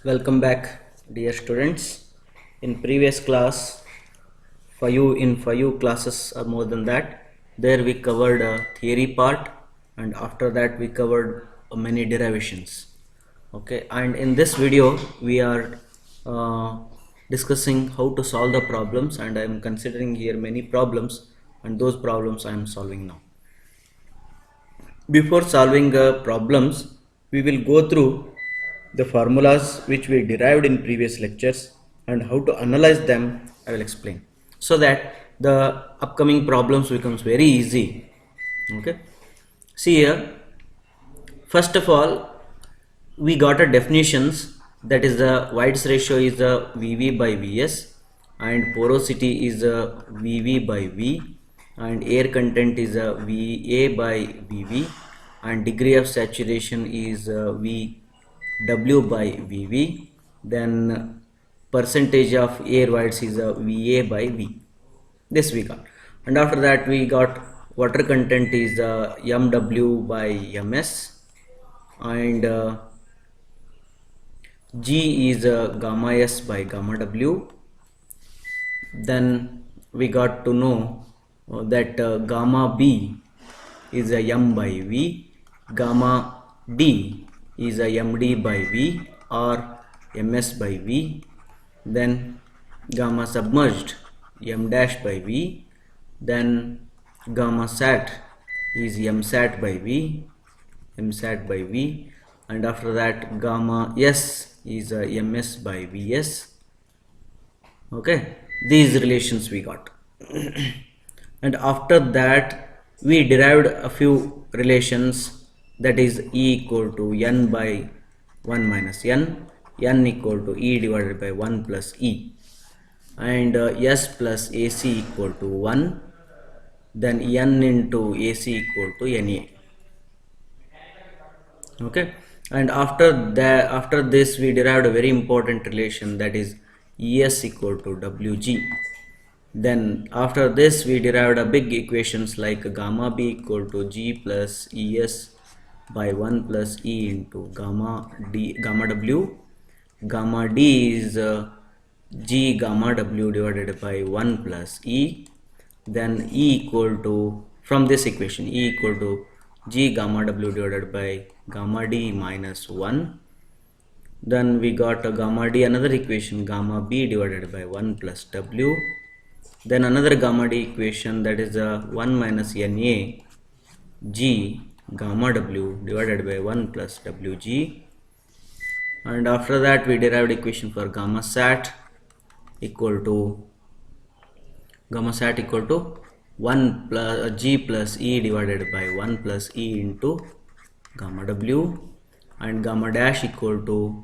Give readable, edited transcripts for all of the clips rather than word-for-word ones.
Welcome back, dear students. In previous class, in 5 classes or more than that, there we covered a theory part, and after that we covered many derivations. Okay, and in this video we are discussing how to solve the problems, and I am considering here many problems, and those problems I am solving now. Before solving problems, we will go through the formulas which we derived in previous lectures and how to analyze them I will explain, so that the upcoming problems becomes very easy. Okay, see here, first of all we got a definitions, that is the White's ratio is the VV by Vs, and porosity is a VV by V, and air content is a VA by VV, and degree of saturation is VW by VV, then percentage of air voids is a VA by V. This we got, and after that we got water content is MW by MS, and G is gamma S by gamma W. Then we got to know that gamma B is a M by V, gamma D is a MD by V or MS by V, then gamma submerged M dash by V, then gamma sat is M sat by V, and after that gamma S is MS by Vs. Okay, these relations we got. And after that we derived a few relations, that is E equal to N by 1 minus N, N equal to E divided by 1 plus E, and S plus AC equal to 1, then N into AC equal to NA. Okay, and after this we derived a very important relation, that is ES equal to WG. Then after this we derived a big equations like gamma B equal to G plus ES by 1 plus E into gamma W. Gamma D is G gamma W divided by 1 plus E. Then E equal to, from this equation, E equal to G gamma W divided by gamma D minus 1. Then we got a gamma D, another equation, gamma B divided by 1 plus W. Then another gamma D equation, that is 1 minus NA G gamma W divided by 1 plus WG. And after that we derived equation for gamma sat equal to 1 plus G plus E divided by 1 plus E into gamma W, and gamma dash equal to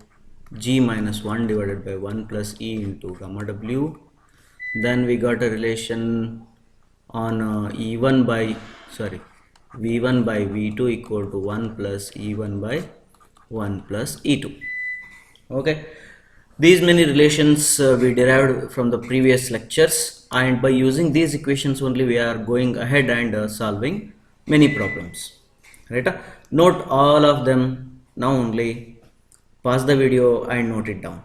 G minus 1 divided by 1 plus E into gamma W. Then we got a relation on V1 by V2 equal to 1 plus E1 by 1 plus E2. Okay, these many relations we derived from the previous lectures, and by using these equations only we are going ahead and solving many problems, right? Note all of them now only, pause the video and note it down.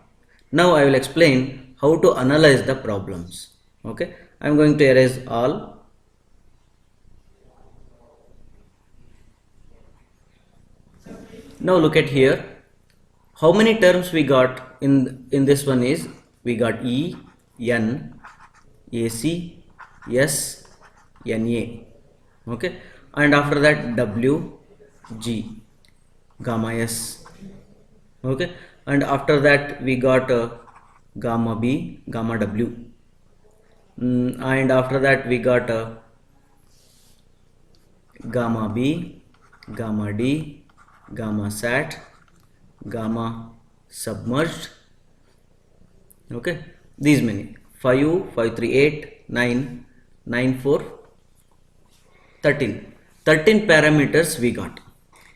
Now I will explain how to analyze the problems. Okay, I am going to erase all. Now look at here, how many terms we got in this one is, we got E, N, AC, S, NA. Okay, and after that W, G, gamma S. Okay, and after that we got gamma B, gamma W, and after that we got gamma B, gamma D, gamma sat, gamma submerged. Okay, these many, 5, 5, 3, 8, 9, 9, 4, 13 parameters we got.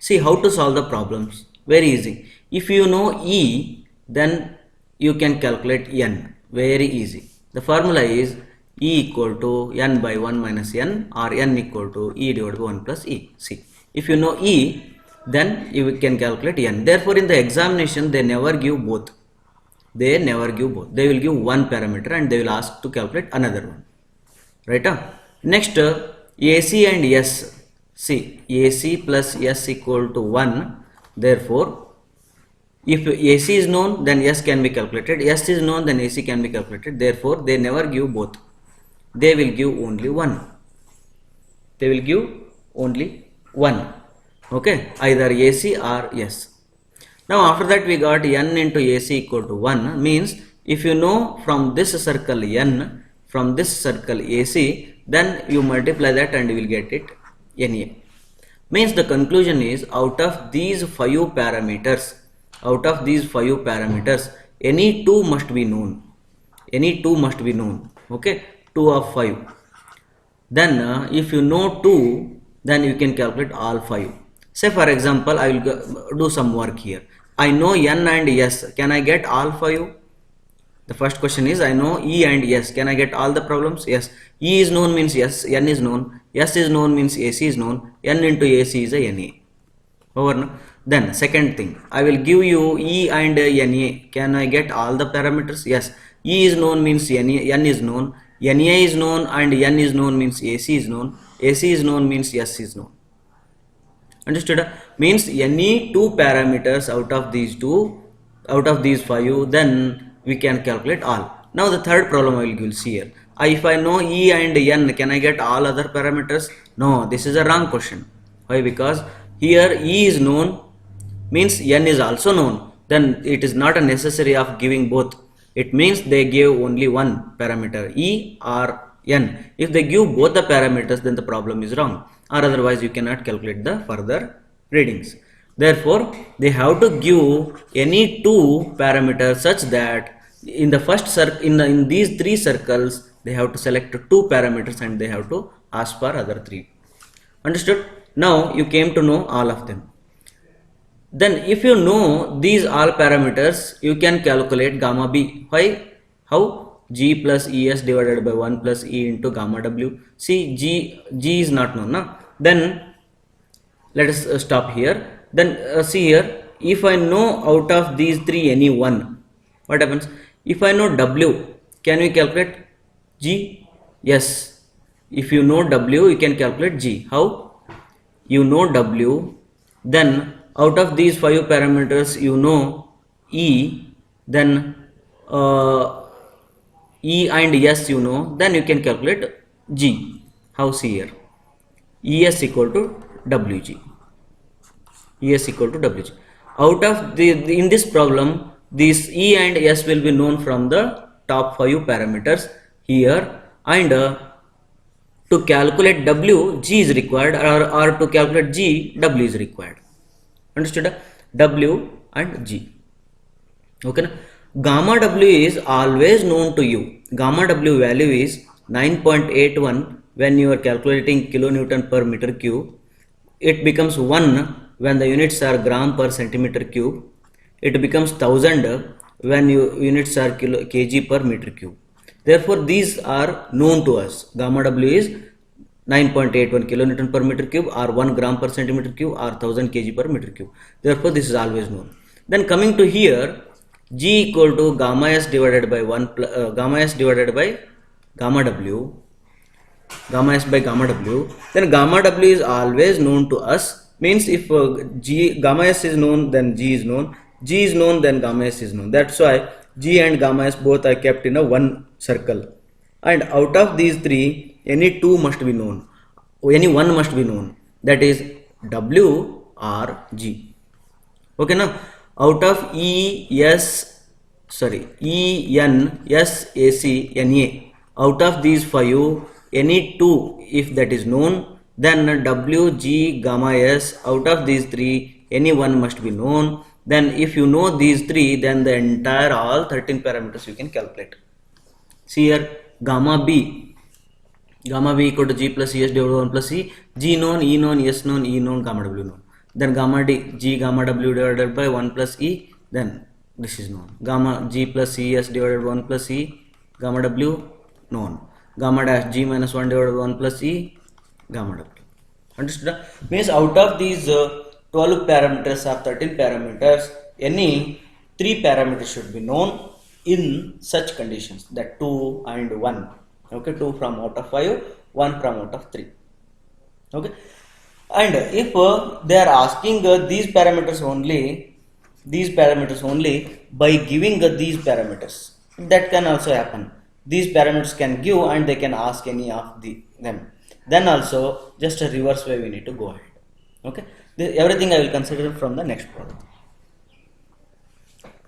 See how to solve the problems, very easy. If you know E, then you can calculate N, very easy. The formula is E equal to N by 1 minus N, or N equal to E divided by 1 plus E. See, if you know E, then you can calculate N. Therefore in the examination they never give both. They never give both. They will give one parameter and they will ask to calculate another one. Right? Next, AC and S. See, AC plus S equal to 1. Therefore, if AC is known, then S can be calculated. S is known, then AC can be calculated. Therefore, they never give both. They will give only one. They will give only one. Okay, either AC or S. Now after that we got N into AC equal to 1, means if you know from this circle N, from this circle AC, then you multiply that and you will get it NA. Means the conclusion is, out of these 5 parameters, any 2 must be known. Any 2 must be known. Okay, 2 of 5. Then if you know 2, then you can calculate all 5. Say for example, I will do some work here. I know N and S. Can I get all 5? The first question is, I know E and S. Can I get all the problems? Yes. E is known means yes, N is known. S is known means AC is known. N into AC is a NA. Over. No? Then second thing, I will give you E and NA. Can I get all the parameters? Yes. E is known means NA, N is known. NA is known and N is known means AC is known. AC is known means S is known. Understood? Means any 2 parameters out of these 5, then we can calculate all. Now the third problem I will see here. If I know E and N, can I get all other parameters? No, this is a wrong question. Why? Because here E is known, means N is also known. Then it is not a necessary of giving both. It means they give only one parameter, E or N. If they give both the parameters, then the problem is wrong, or otherwise you cannot calculate the further readings. Therefore, they have to give any 2 parameters such that in the first circle, in these 3 circles, they have to select 2 parameters and they have to ask for other 3. Understood? Now you came to know all of them. Then if you know these all parameters, you can calculate gamma B. Why? How? G plus ES divided by 1 plus E into gamma W. See, G is not known. No? Then let us stop here. Then see here, if I know out of these 3 any one, what happens? If I know W, can we calculate G? Yes. If you know W, you can calculate G. How? You know W, then out of these 5 parameters you know E, then E and S you know, then you can calculate G. How? See here, ES equal to WG. ES equal to WG. Out of in this problem, these E and S will be known from the top 5 parameters here, and to calculate W, G is required, or to calculate G, W is required. Understood? W and G. Okay. Gamma W is always known to you. Gamma W value is 9.81 when you are calculating kilonewton per meter cube. It becomes 1 when the units are gram per centimeter cube. It becomes 1000 when units are kg per meter cube. Therefore, these are known to us. Gamma W is 9.81 kilonewton per meter cube, or 1 gram per centimeter cube, or 1000 kg per meter cube. Therefore, this is always known. Then coming to here, G equal to gamma S divided by 1 gamma S divided by gamma W, gamma S by gamma W. Then gamma W is always known to us. Means if gamma S is known, then G is known. G is known, then gamma S is known. That's why G and gamma S both are kept in a one circle. And out of these 3, any 2 must be known. Any 1 must be known. That is W or G. Okay, now out of E, N, S, AC, NA, out of these 5, any 2 if that is known, then W, G, gamma S, out of these 3, any 1 must be known. Then if you know these 3, then the entire all 13 parameters you can calculate. See here, gamma B equal to G plus ES divided by 1 plus E. G known, E known, S known, E known, gamma W known. Then gamma D, G gamma W divided by 1 plus E, then this is known. Gamma G plus ES divided by 1 plus E, gamma W known. Gamma dash G minus 1 divided by 1 plus E, gamma W. Understood? Means out of these 12 parameters or 13 parameters, any 3 parameters should be known, in such conditions, that 2 and 1, okay, 2 from out of 5, 1 from out of 3, okay. And if they are asking these parameters only by giving these parameters, that can also happen. These parameters can give and they can ask any of them. Then also just a reverse way we need to go ahead. Okay, everything I will consider from the next problem.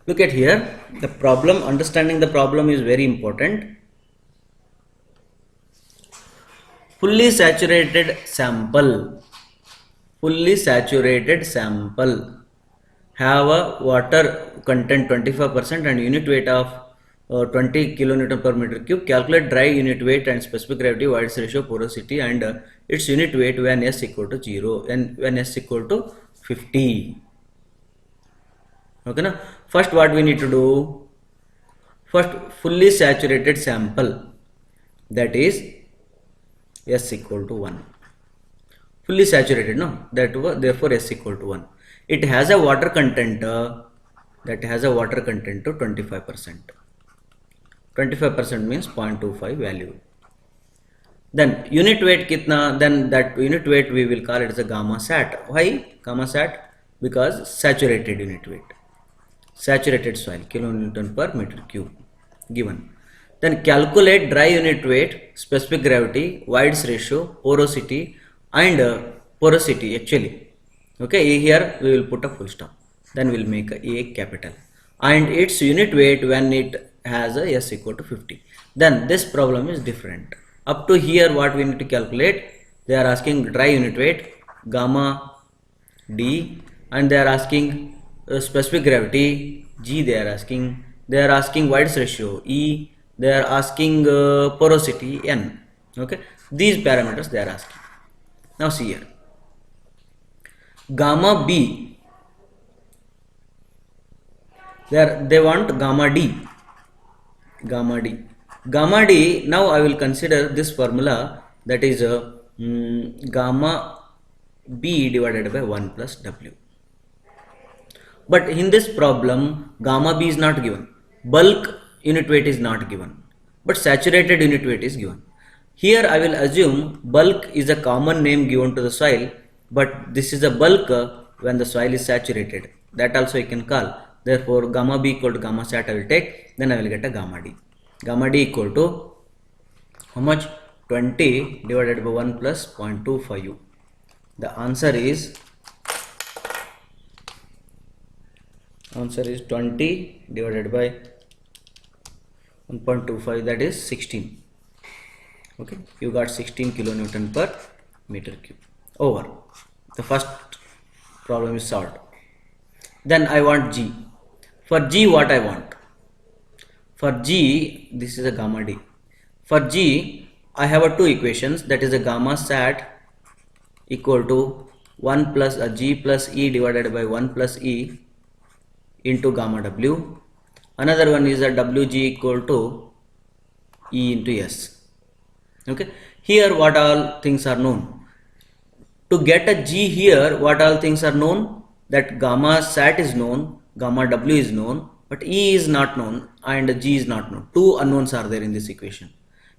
Look at here, the problem, understanding the problem is very important. Fully saturated sample have a water content 25% and unit weight of 20 kilonewton per meter cube. Calculate dry unit weight and specific gravity, White's ratio, porosity, and its unit weight when S equal to 0 and when S equal to 50. Okay, now first what we need to do, first fully saturated sample, that is S equal to 1. Fully saturated, no, therefore S equal to 1. It has a water content to 25%. 25% means 0.25 value. Then unit weight kitna, then that unit weight we will call it as a gamma sat. Why gamma sat? Because saturated unit weight, saturated soil, kilonewton per meter cube given. Then calculate dry unit weight, specific gravity, White's ratio, porosity, and porosity actually. Okay, here we will put a full stop. Then we will make a capital. And its unit weight when it has a S equal to 50. Then this problem is different. Up to here what we need to calculate, they are asking dry unit weight, gamma D, and they are asking specific gravity, G they are asking White's ratio, E, they are asking porosity, N. Okay, these parameters they are asking. Now see here, gamma B, they want gamma D. Now I will consider this formula, that is gamma B divided by 1 plus W. But in this problem, gamma B is not given, bulk unit weight is not given, but saturated unit weight is given. Here I will assume bulk is a common name given to the soil, but this is a bulk when the soil is saturated. That also I can call. Therefore, gamma B equal to gamma sat I will take, then I will get a gamma D. Gamma D equal to how much? 20 divided by 1 plus 0.25. The answer is 20 divided by 1.25, that is 16. Okay, you got 16 kilonewton per meter cube. Over. The first problem is solved. Then I want G. For G what I want? For G, this is a gamma D. For G, I have two equations, that is a gamma sat equal to 1 plus a G plus E divided by 1 plus E into gamma W. Another one is a WG equal to E into S. Okay, here what all things are known? To get a G here, what all things are known? That gamma sat is known, gamma W is known, but E is not known and G is not known. Two unknowns are there in this equation.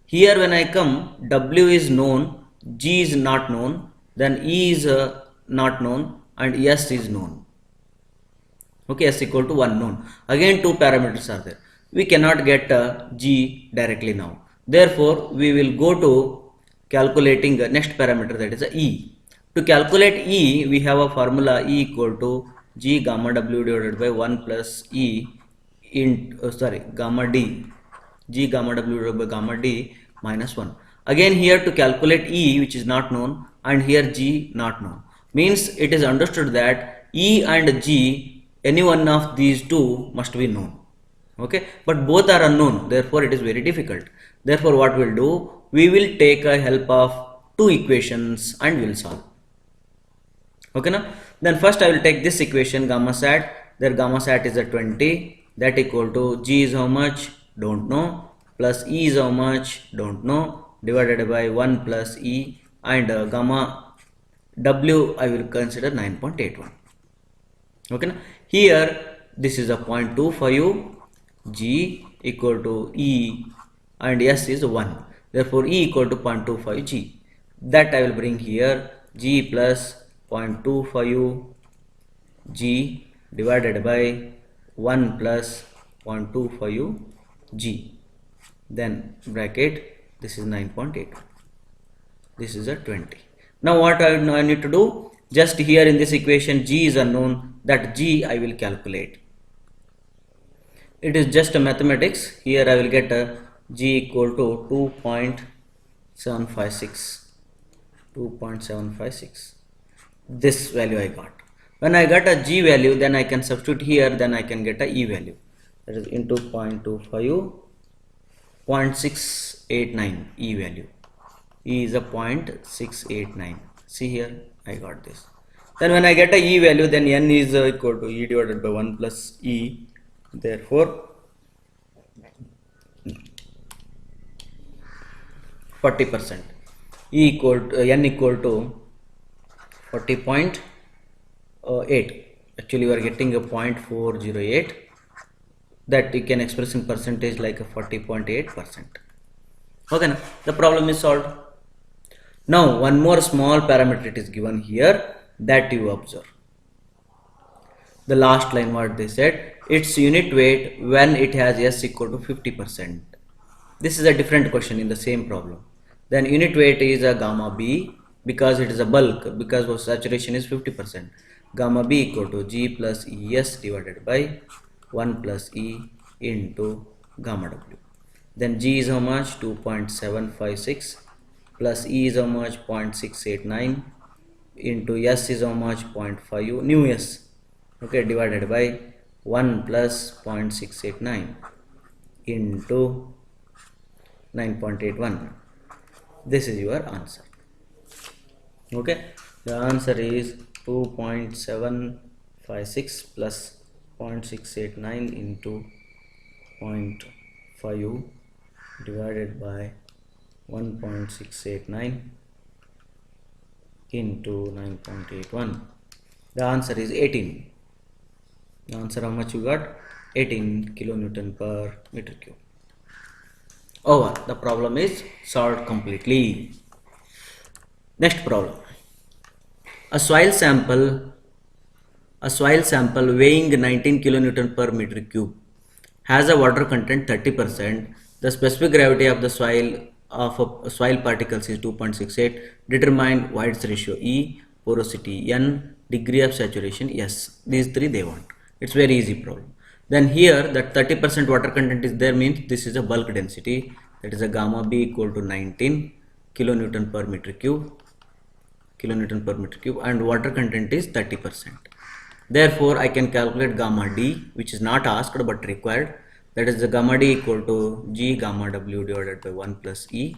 Here when I come, W is known, G is not known, then E is not known and S is known. Okay, S equal to 1 known. Again two parameters are there. We cannot get G directly now. Therefore, we will go to calculating the next parameter, that is a E. To calculate E, we have a formula E equal to G gamma W divided by 1 plus E in gamma D, G gamma W divided by gamma D minus 1. Again here to calculate E, which is not known, and here G not known, means it is understood that E and G, any one of these two must be known. Okay, but both are unknown, therefore it is very difficult. Therefore what we'll do, we will take a help of two equations and we'll solve. Okay, now then first I will take this equation gamma sat. There gamma sat is a 20, that equal to G is how much, don't know, plus E is how much, don't know, divided by 1 plus E, and gamma W I will consider 9.81. Okay, now here this is a 0.25 G equal to E and S is 1. Therefore, E equal to 0.25 G. That I will bring here, G plus 0.25 G divided by 1 plus 0.25 G. Then bracket, this is 9.8. This is a 20. Now what I need to do? Just here in this equation, G is unknown. That G I will calculate. It is just a mathematics. Here I will get a G equal to 2.756. 2.756. This value I got. When I got a G value, then I can substitute here, then I can get a E value. That is into 0.25, 0.689 E value. E is a 0.689. See here, I got this. Then when I get a E value, then N is equal to E divided by 1 plus E. Therefore, 40%. E equal to, N equal to 40.8. Actually, we are getting a 0.408. That you can express in percentage like a 40.8%. Okay, now the problem is solved. Now one more small parameter it is given here, that you observe. The last line what they said, its unit weight when it has S equal to 50%. This is a different question in the same problem. Then unit weight is a gamma B because it is a bulk, because of saturation is 50%. Gamma B equal to G plus ES divided by 1 plus E into gamma W. Then G is how much? 2.756 plus E is how much? 0.689 into S is how much? 0.5 new S. Okay, divided by 1 plus 0.689 into 9.81. This is your answer. Okay, the answer is 2.756 plus 0.689 into 0.5 divided by 1.689 into 9.81. The answer is 18. The answer how much you got? 18 kilonewton per meter cube. Over. The problem is solved completely. Next problem. A soil sample weighing 19 kilonewton per meter cube has a water content 30%. The specific gravity of the soil particles is 2.68. Determine White's ratio E, porosity N, degree of saturation S. These three they want. It's very easy problem. Then here that 30% water content is there, means this is a bulk density, that is a gamma B equal to 19 kilonewton per meter cube, and water content is 30%. Therefore I can calculate gamma D, which is not asked but required, that is the gamma D equal to G gamma W divided by 1 plus E.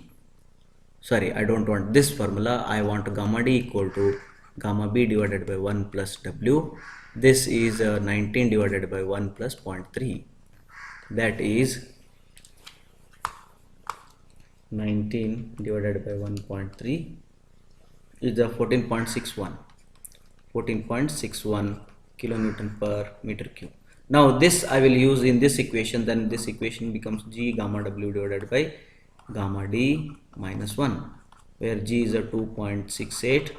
Sorry, I don't want this formula. I want gamma D equal to gamma B divided by 1 plus W. This is 19 divided by 1 plus 0.3. That is 19 divided by 1.3 is the 14.61 kilonewton per meter cube. Now this I will use in this equation, then this equation becomes G gamma W divided by gamma D minus 1, where G is a 2.68,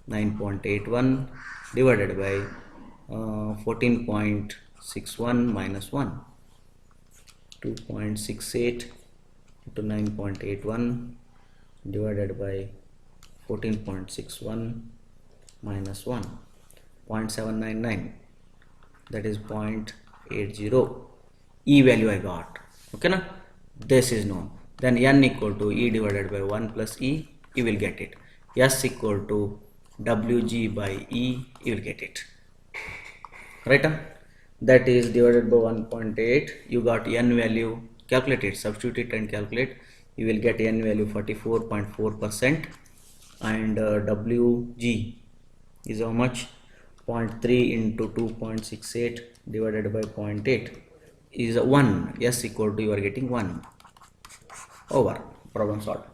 9.81 divided by 14.61 minus 1, 2.68 to 9.81 divided by 14.61 minus 1, 0.799, that is 0.80. E value I got. Okay, na? This is known. Then N equal to E divided by 1 plus E, you will get it. S equal to WG by E, you will get it. Right? That is divided by 1.8. You got N value. Calculate it, substitute it and calculate. You will get N value 44.4%, and WG is how much? 0.3 into 2.68 divided by 0.8 is 1. S equal to, you are getting 1. Over. Problem solved.